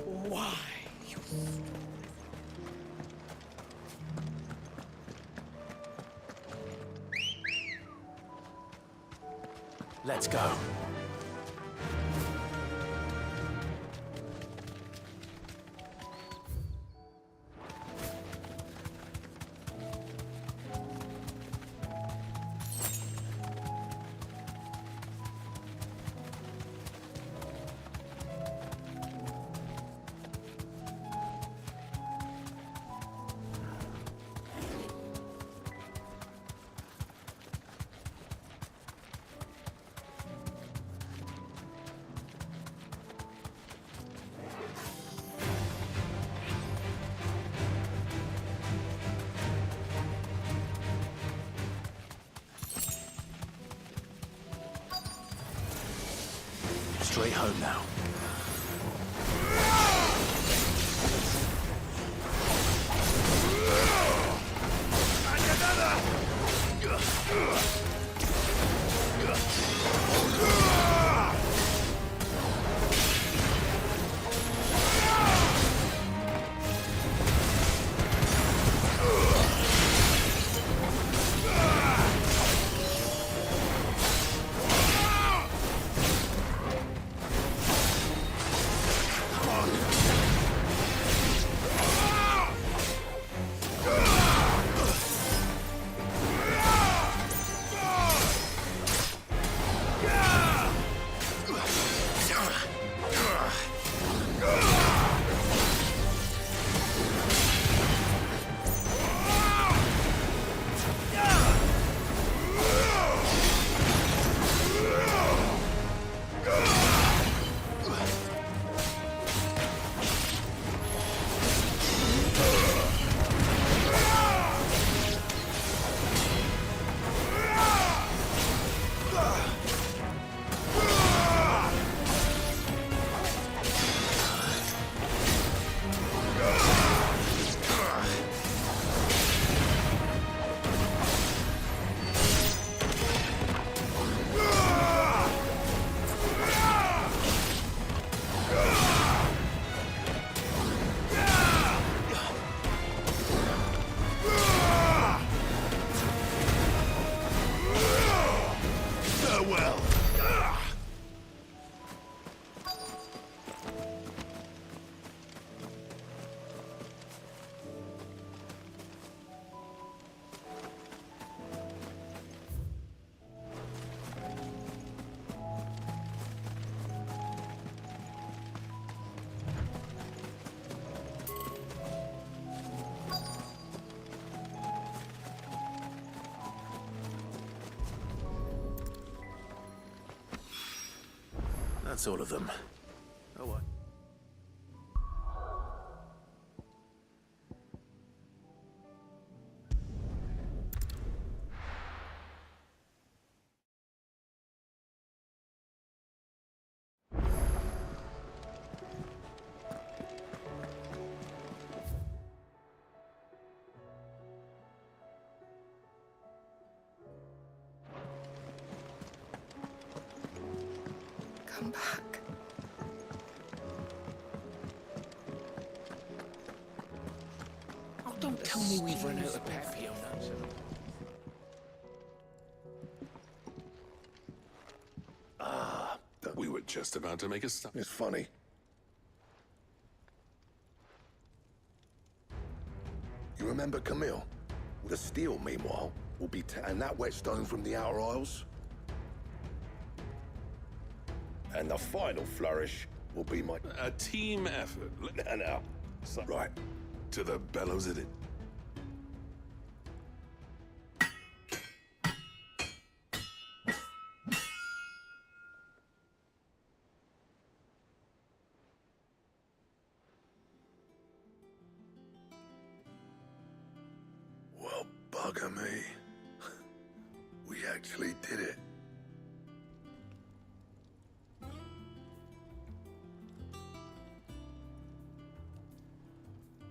Why, you... Let's go. Straight home now. That's all of them. Oh, what? Come back. Oh, don't tell me we've run out of perfume. We were just about to make a stop. It's funny. You remember Camille? The steel, meanwhile, will be and that whetstone from the Outer Isles. And the final flourish will be my... A team effort. No. Right. To the bellows it is. Well, bugger me. We actually did it.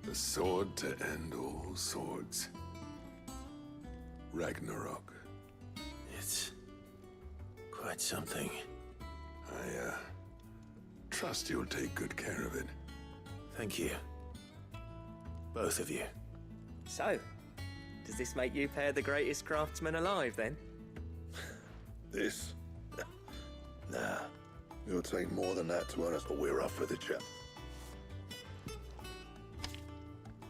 The sword to end all swords. Ragnarok. It's quite something. I, trust you'll take good care of it. Thank you. Both of you. So, does this make you pair the greatest craftsmen alive, then? This? Nah. It'll take more than that to earn us a we're up for the chap.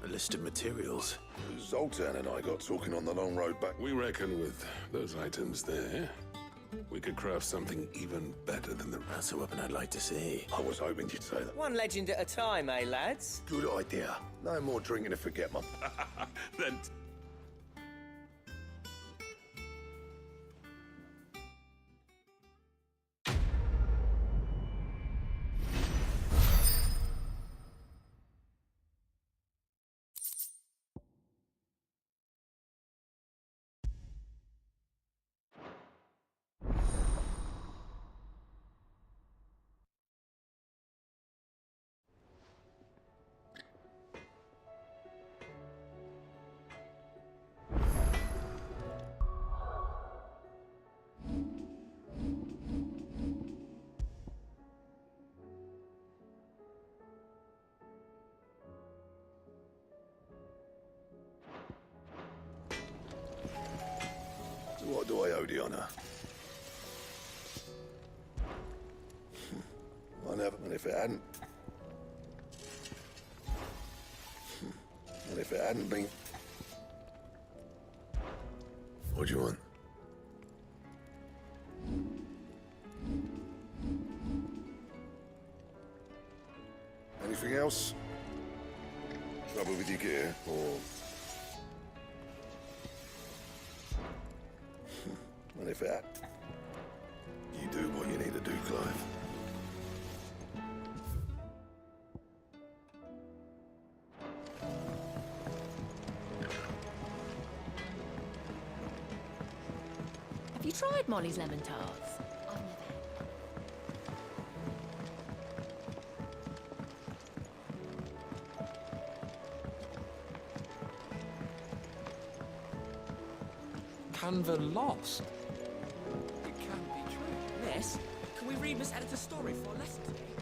A list of materials. Zoltan and I got talking on the long road back. We reckon with those items there, we could craft something even better than the... That's a weapon I'd like to see. I was hoping you'd say that. One legend at a time, eh, lads? Good idea. No more drinking to forget, Mum. Then... What do I owe the honor? I never, and if it hadn't... And if it hadn't been... What do you want? Anything else? Trouble with your gear, or... And if that, you do what you need to do, Clive. Have you tried Molly's lemon tarts? Canva lost? It can't be true. Miss, can we read Miss Editor's story for a lesson today?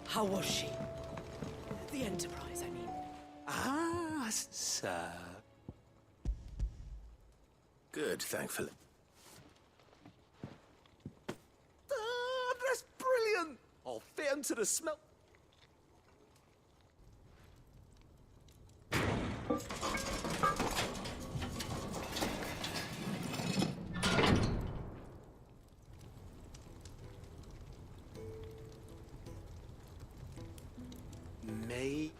How was she? The Enterprise, I mean. Ah, sir. Good, thankfully. Ah, that's brilliant! I'll fit him to the smell. Me?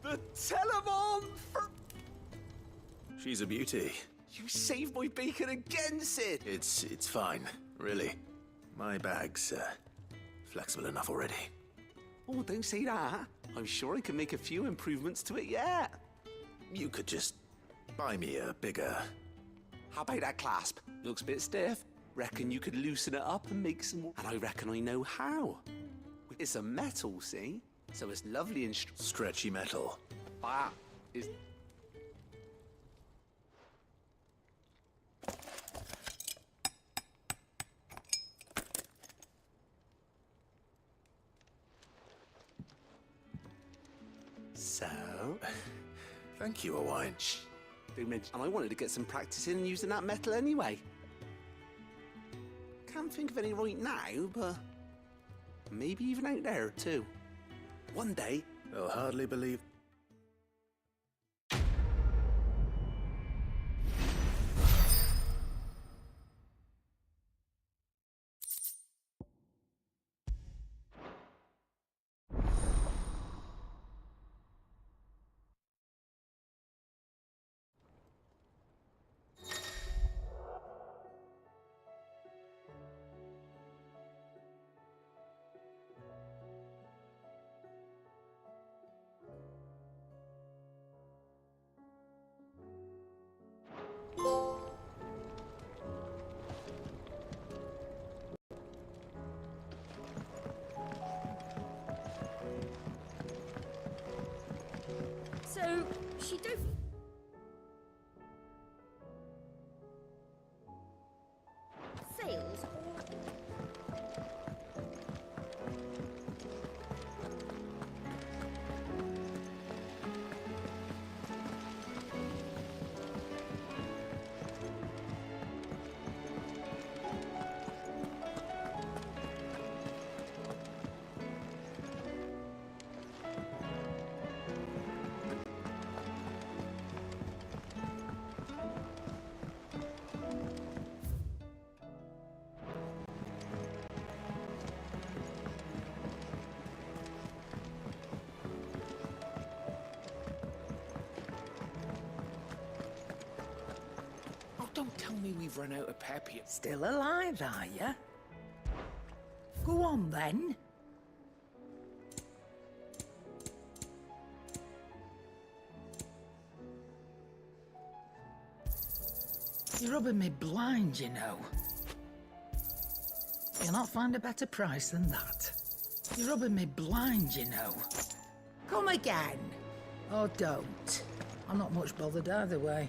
The Telemon for... She's a beauty. You saved my bacon again, Sid! It's fine, really. My bag's, flexible enough already. Oh, don't say that. I'm sure I can make a few improvements to it yet. You could just buy me a bigger... How about that clasp? Looks a bit stiff. Reckon you could loosen it up and make some more... And I reckon I know how. It's a metal, see? So it's lovely and... Stretchy metal. That is... So... Thank you, Owain. Shh. And I wanted to get some practice in using that metal anyway. Can't think of any right now, but... maybe even out there, too. One day... They'll hardly believe... So, she don't... Sails or... Don't tell me we've run out of pep yet. Still alive, are ya? Go on, then. You're rubbing me blind, you know. You'll not find a better price than that. You're rubbing me blind, you know. Come again. Or don't. I'm not much bothered either way.